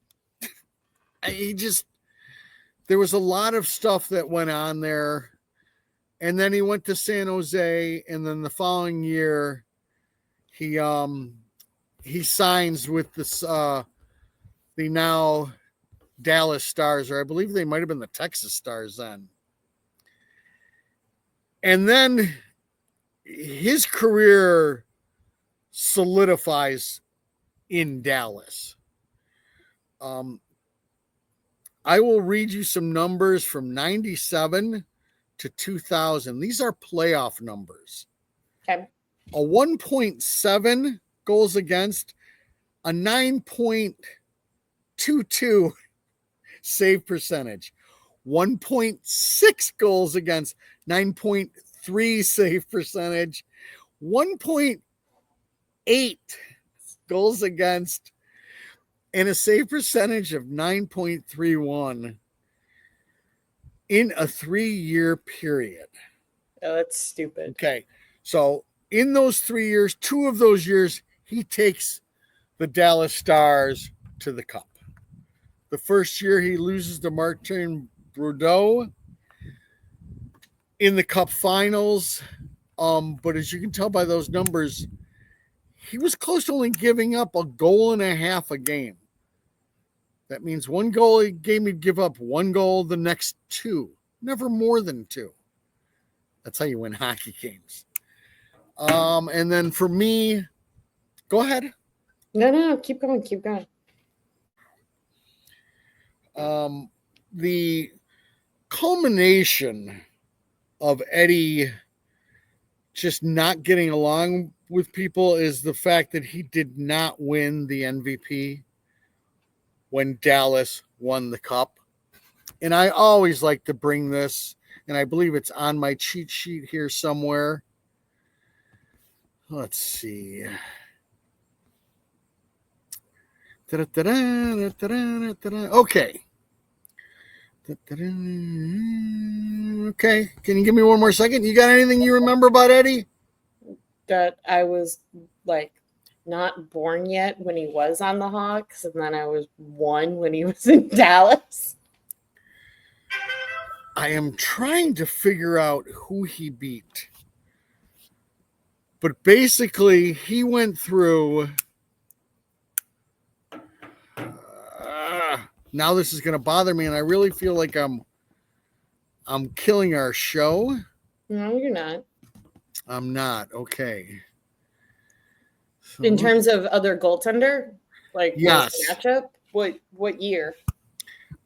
There was a lot of stuff that went on there. And then he went to San Jose, and then the following year, he signs with the now Dallas Stars, or I believe they might have been the Texas Stars then. And then his career solidifies in Dallas. I will read you some numbers from 97 to 2000. These are playoff numbers. Okay. A 1.7 goals against, a 9.22 save percentage, 1.6 goals against, 9.3 save percentage, 1.8 goals against, and a save percentage of 9.31 in a 3-year period. Oh, that's stupid. Okay. So in those 3 years, 2 of those years, he takes the Dallas Stars to the Cup. The first year he loses to Martin Brodeur in the Cup finals. But as you can tell by those numbers, he was close to only giving up a goal and a half a game. That means one goal a game, he'd give up one goal the next 2, never more than 2. That's how you win hockey games. And then for me, go ahead. No, keep going. The culmination of Eddie just not getting along with people is the fact that he did not win the MVP when Dallas won the Cup. And I always like to bring this, and I believe it's on my cheat sheet here somewhere. Let's see. Okay. Okay. Can you give me one more second? You got anything you remember about Eddie? That I was like not born yet when he was on the Hawks, and then I was 1 when he was in Dallas. I am trying to figure out who he beat. But basically, he went through. Now this is going to bother me, and I really feel like I'm killing our show. No, you're not. I'm not. Okay. So, In terms of other goaltender, like yes, matchup, what year?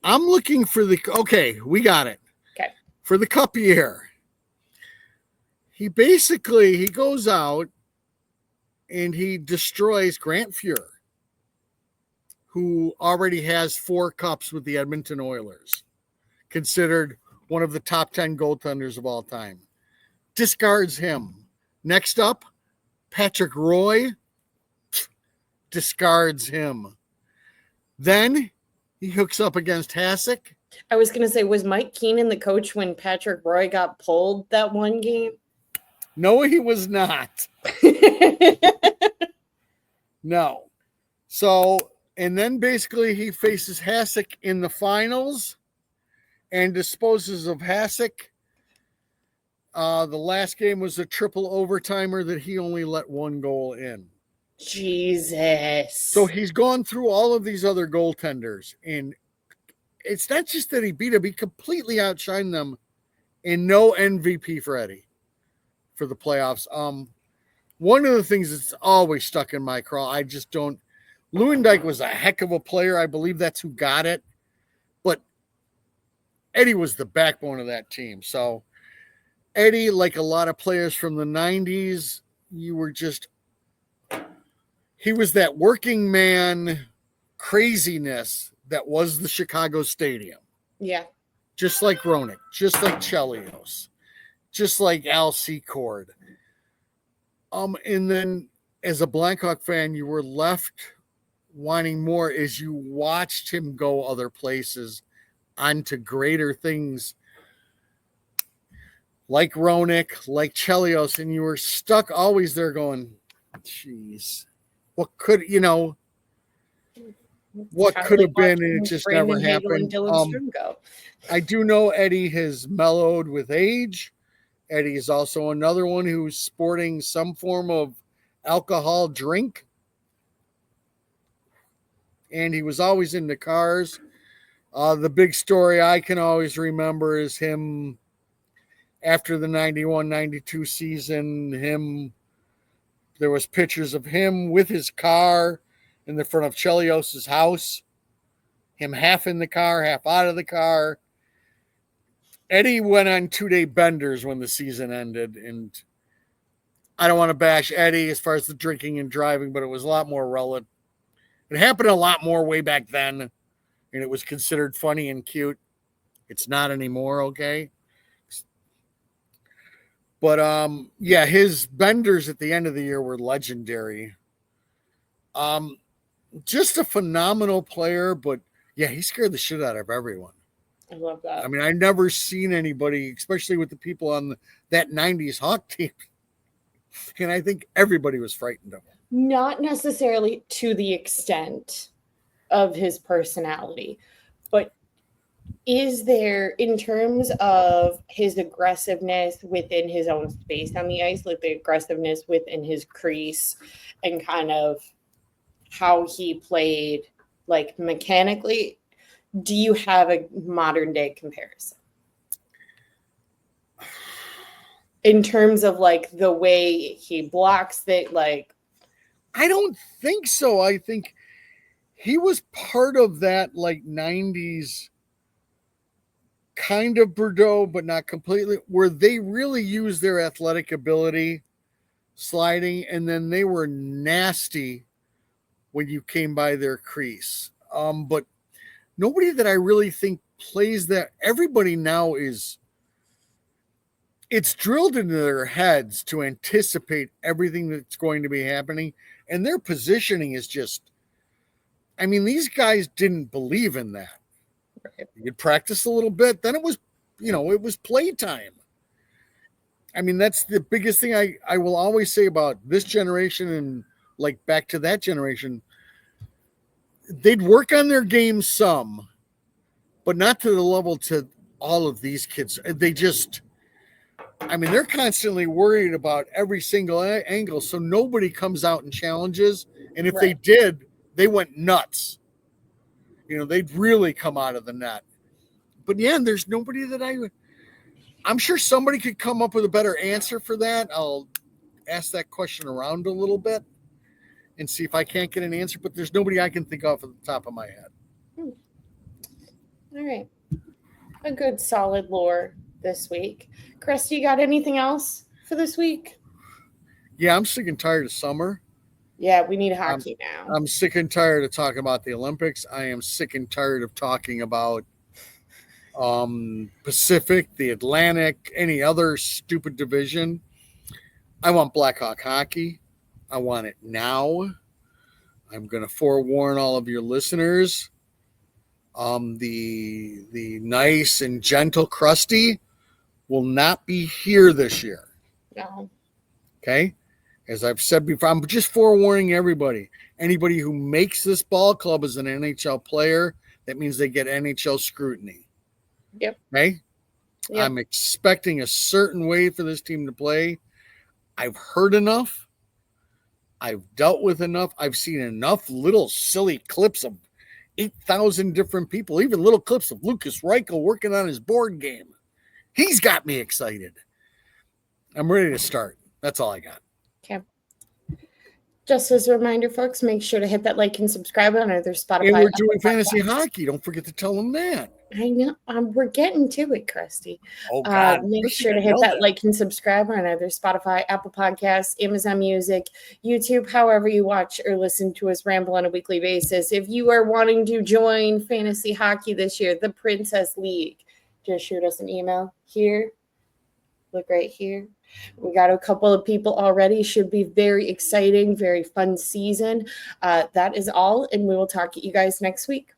I'm looking for the. Okay, we got it. Okay. For the Cup year, he goes out and he destroys Grant Fuhr, who already has 4 cups with the Edmonton Oilers, considered one of the top 10 goaltenders of all time. Discards him. Next up, Patrick Roy discards him. Then he hooks up against Hasek. I was going to say, was Mike Keenan the coach when Patrick Roy got pulled that one game? No, he was not. No. So, and then basically he faces Hasek in the finals and disposes of Hasek. The last game was a triple overtimer that he only let 1 goal in. Jesus. So he's gone through all of these other goaltenders, and it's not just that he beat them, he completely outshined them, and no MVP for Eddie for the playoffs. One of the things that's always stuck in my craw, I just don't. Lewandijk was a heck of a player. I believe that's who got it. But Eddie was the backbone of that team. So Eddie, like a lot of players from the 90s, he was that working man craziness that was the Chicago Stadium. Yeah. Just like Roenick, just like Chelios, just like Al Secord. And then as a Blackhawk fan, you were left wanting more as you watched him go other places onto greater things like Roenick, like Chelios, and you were stuck always there going, geez, what could have been, and it just Brandon never Hagel and happened. Dylan Strungo. I do know Eddie has mellowed with age. Eddie is also another one who's sporting some form of alcohol drink. And he was always into cars. The big story I can always remember is him after the 91-92 season. There was pictures of him with his car in the front of Chelios's house. him half in the car, half out of the car. Eddie went on 2-day benders when the season ended, and I don't want to bash Eddie as far as the drinking and driving, but it was a lot more relevant. It happened a lot more way back then, and it was considered funny and cute. It's not anymore, okay? But yeah, his benders at the end of the year were legendary. Just a phenomenal player, but yeah, he scared the shit out of everyone. I love that. I mean, I've never seen anybody, especially with the people on that 90s Hawk team. And I think everybody was frightened of him. Not necessarily to the extent of his personality, but is there, in terms of his aggressiveness within his own space on the ice, like the aggressiveness within his crease and kind of how he played, like mechanically, do you have a modern day comparison? In terms of like the way he blocks it, like I don't think so. I think he was part of that like 90s kind of Bordeaux, but not completely, where they really used their athletic ability sliding, and then they were nasty when you came by their crease. But nobody that I really think plays that. Everybody now it's drilled into their heads to anticipate everything that's going to be happening. And their positioning is just, I mean, these guys didn't believe in that. right. You'd practice a little bit, then it was, it was playtime. I mean, that's the biggest thing I will always say about this generation and like back to that generation. They'd work on their game some, but not to the level to all of these kids. They just, I mean, they're constantly worried about every single angle, so nobody comes out and challenges. And if they did, they went nuts. They'd really come out of the net. But yeah, there's nobody that I'm sure somebody could come up with a better answer for that. I'll ask that question around a little bit and see if I can't get an answer, but there's nobody I can think of at the top of my head. All right. A good solid lore this week. Chris, you got anything else for this week? Yeah, I'm sick and tired of summer. Yeah, we need hockey now. I'm sick and tired of talking about the Olympics. I am sick and tired of talking about Pacific, the Atlantic, any other stupid division. I want Blackhawk hockey. I want it now. I'm going to forewarn all of your listeners. The nice and gentle Krusty will not be here this year. No. Okay? As I've said before, I'm just forewarning everybody. Anybody who makes this ball club as an NHL player, that means they get NHL scrutiny. Yep. Okay? Yep. I'm expecting a certain way for this team to play. I've heard enough. I've dealt with enough. I've seen enough little silly clips of 8,000 different people, even little clips of Lucas Reichel working on his board game. He's got me excited. I'm ready to start. That's all I got. Okay. Just as a reminder, folks, make sure to hit that like and subscribe on either Spotify. And we're doing fantasy hockey. Don't forget to tell them that. I know. We're getting to it, Krusty. Oh, God. Make sure to hit that like and subscribe on either Spotify, Apple Podcasts, Amazon Music, YouTube, however you watch or listen to us ramble on a weekly basis. If you are wanting to join fantasy hockey this year, the Princess League, just shoot us an email here. Look right here. We got a couple of people already. Should be very exciting, very fun season. That is all, and we will talk to you guys next week.